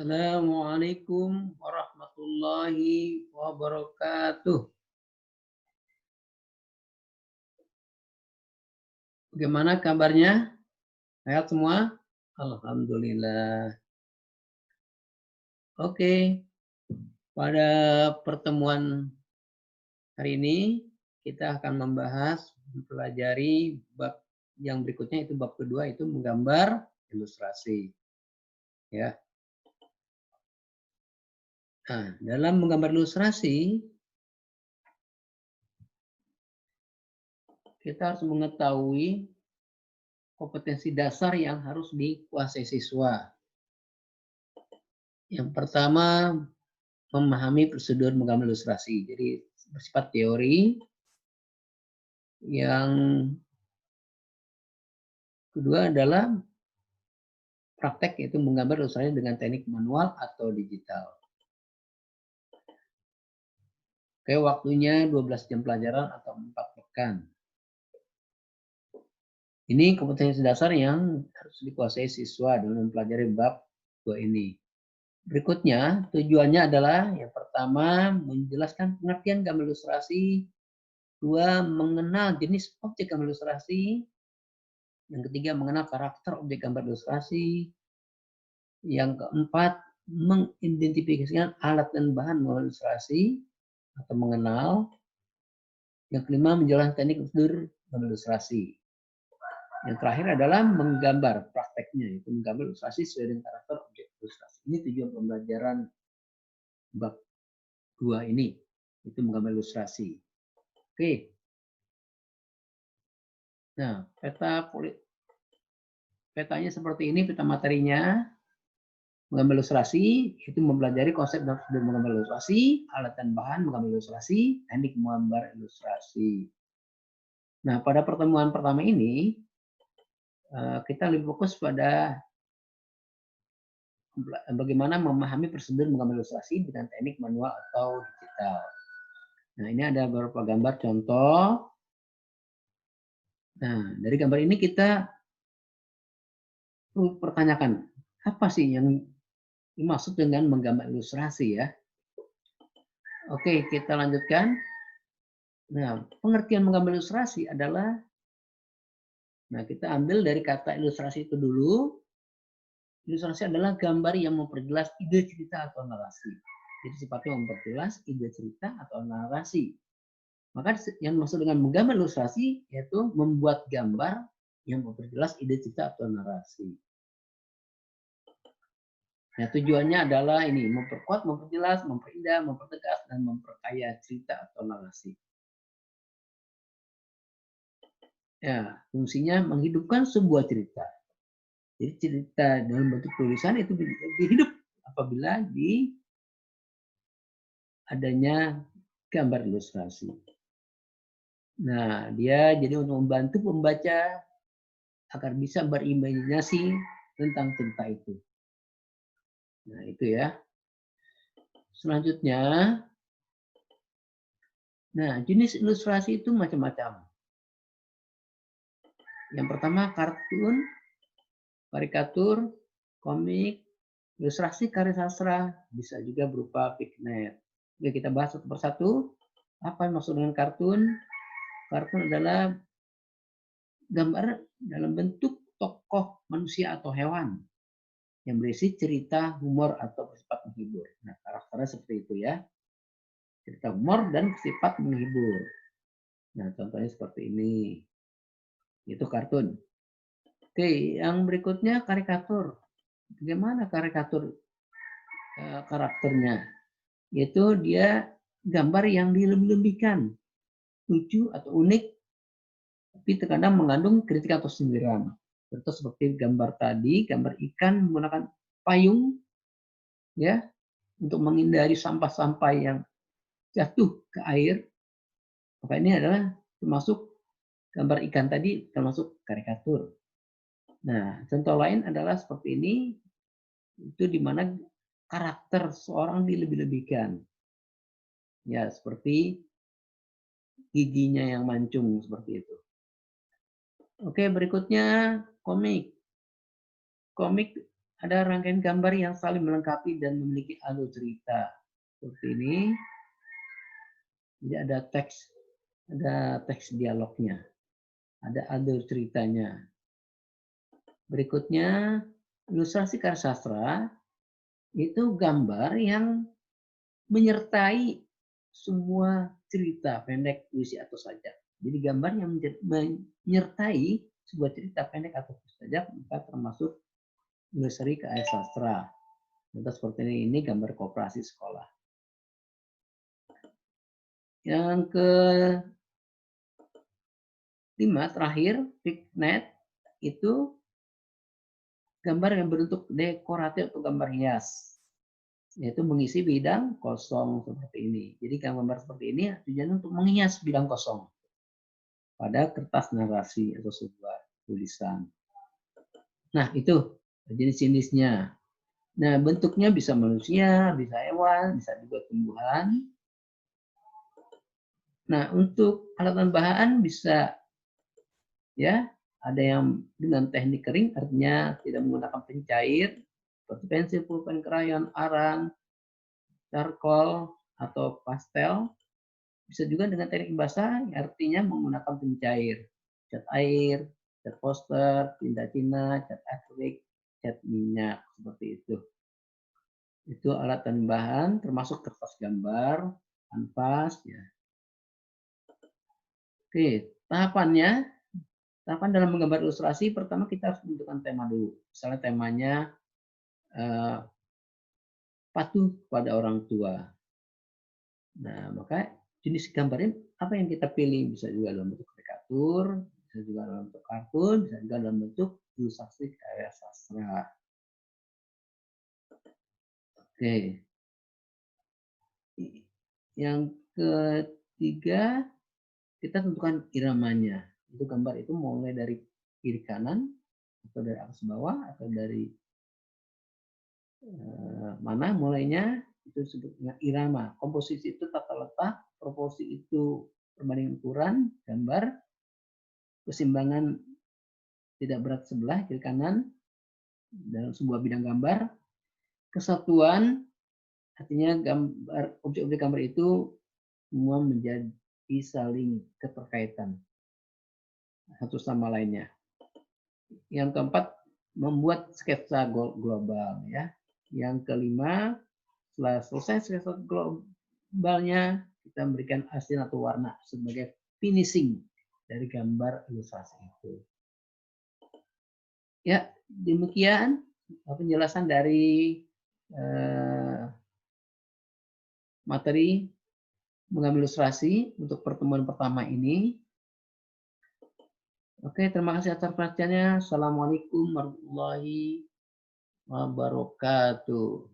Assalamualaikum warahmatullahi wabarakatuh. Bagaimana kabarnya? Sehat semua? Alhamdulillah. Oke, pada pertemuan hari ini kita akan mempelajari bab yang berikutnya, itu bab kedua, itu menggambar ilustrasi. Ya. Nah, dalam menggambar ilustrasi kita harus mengetahui kompetensi dasar yang harus dikuasai siswa. Yang pertama, memahami prosedur menggambar ilustrasi. Jadi bersifat teori. Yang kedua adalah praktek, yaitu menggambar ilustrasi dengan teknik manual atau digital. Oke, waktunya 12 jam pelajaran atau 4 pekan. Ini kompetensi dasar yang harus dikuasai siswa dalam mempelajari bab 2 ini. Berikutnya, tujuannya adalah yang pertama, menjelaskan pengertian gambar ilustrasi. Dua, mengenal jenis objek gambar ilustrasi. Yang ketiga, mengenal karakter objek gambar ilustrasi. Yang keempat, mengidentifikasikan alat dan bahan gambar ilustrasi atau mengenal. Yang kelima, menjelaskan teknik prosedur gambar ilustrasi. Yang terakhir adalah menggambar prakteknya, yaitu menggambar ilustrasi sesuai dengan karakter objek ilustrasi. Ini tujuan pembelajaran bab 2 ini, itu menggambar ilustrasi. Oke. Nah, petanya seperti ini, peta materinya. Menggambar ilustrasi itu mempelajari konsep dan prosedur menggambar ilustrasi, alat dan bahan menggambar ilustrasi, teknik menggambar ilustrasi. Nah, pada pertemuan pertama ini kita lebih fokus pada bagaimana memahami prosedur menggambar ilustrasi dengan teknik manual atau digital. Nah, ini ada beberapa gambar contoh. Nah, dari gambar ini kita perlu pertanyakan, apa sih yang dimaksud dengan menggambar ilustrasi ya? Oke, kita lanjutkan. Nah, pengertian menggambar ilustrasi adalah, nah kita ambil dari kata ilustrasi itu dulu. Ilustrasi adalah gambar yang memperjelas ide cerita atau narasi. Jadi sifatnya memperjelas ide cerita atau narasi. Maka yang dimaksud dengan menggambar ilustrasi yaitu membuat gambar yang memperjelas ide cerita atau narasi. Nah, tujuannya adalah ini, memperkuat, memperjelas, memperindah, mempertegas, dan memperkaya cerita atau narasi. Ya, fungsinya menghidupkan sebuah cerita. Jadi cerita dalam bentuk tulisan itu hidup apabila adanya gambar ilustrasi. Nah, dia jadi untuk membantu pembaca agar bisa berimajinasi tentang cerita itu. Nah, itu ya. Selanjutnya, nah jenis ilustrasi itu macam-macam. Yang pertama kartun, karikatur, komik, ilustrasi karya sastra, bisa juga berupa pignet. Oke, kita bahas satu persatu. Apa yang maksud dengan kartun? Kartun adalah gambar dalam bentuk tokoh manusia atau hewan yang berisi cerita, humor, atau bersifat menghibur. Nah, karakternya seperti itu ya. Cerita humor dan bersifat menghibur. Nah, contohnya seperti ini. Itu kartun. Oke, yang berikutnya karikatur. Bagaimana karikatur karakternya? Yaitu dia gambar yang dilebih-lebihkan, lucu atau unik, tapi terkadang mengandung kritik atau sindiran. Contoh seperti gambar tadi, gambar ikan menggunakan payung, ya, untuk menghindari sampah-sampah yang jatuh ke air. Maka ini adalah termasuk gambar ikan tadi, termasuk karikatur. Nah, contoh lain adalah seperti ini, itu di mana karakter seorang dilebih-lebihkan. Ya, seperti giginya yang mancung, seperti itu. Oke, berikutnya komik. Komik ada rangkaian gambar yang saling melengkapi dan memiliki alur cerita. Seperti ini. Jadi ada teks dialognya, ada alur ceritanya. Berikutnya, ilustrasi karya sastra itu gambar yang menyertai semua cerita pendek, puisi atau sajak. Jadi gambar yang menyertai sebuah cerita pendek atau puisi sajak, maka termasuk ilustrasi karya sastra. Contoh seperti ini gambar koperasi sekolah. Yang kelima terakhir, pignet itu gambar yang berbentuk dekoratif atau gambar hias, yaitu mengisi bidang kosong seperti ini. Jadi gambar seperti ini tujuannya untuk menghias bidang kosong pada kertas narasi atau sebuah tulisan. Nah, itu jenis-jenisnya. Nah, bentuknya bisa manusia, bisa hewan, bisa juga tumbuhan. Nah, untuk alat tambahan bisa ya, ada yang dengan teknik kering, artinya tidak menggunakan pencair, seperti pensil, pulpen, krayon, arang, charcoal, atau pastel. Bisa juga dengan teknik basah, artinya menggunakan pencair, cat air, cat poster, tinta Cina, cat akrilik, cat minyak, seperti itu. Itu alat tambahan, termasuk kertas gambar, kanvas. Ya. Oke, tahapan dalam menggambar ilustrasi, pertama kita harus menentukan tema dulu. Misalnya temanya patuh pada orang tua. Nah, maka jenis gambarnya apa yang kita pilih? Bisa juga dalam bentuk karikatur, bisa juga dalam bentuk kartun, bisa juga dalam bentuk ilustrasi karya sastra. Oke. Yang ketiga, kita tentukan iramanya. Itu gambar itu mulai dari kiri kanan, atau dari atas bawah, atau dari mana mulainya, itu disebut dengan irama. Komposisi itu tata letak, proporsi itu perbandingan ukuran gambar, keseimbangan tidak berat sebelah kiri kanan dalam sebuah bidang gambar, kesatuan artinya gambar objek-objek gambar itu semua menjadi saling keterkaitan satu sama lainnya. Yang keempat, membuat sketsa global ya. Yang kelima, setelah selesai sketsa globalnya, kita memberikan asin atau warna sebagai finishing dari gambar ilustrasi itu. Ya, demikian penjelasan dari materi mengambil ilustrasi untuk pertemuan pertama ini. Oke, terima kasih atas perhatiannya. Assalamualaikum warahmatullahi wabarakatuh.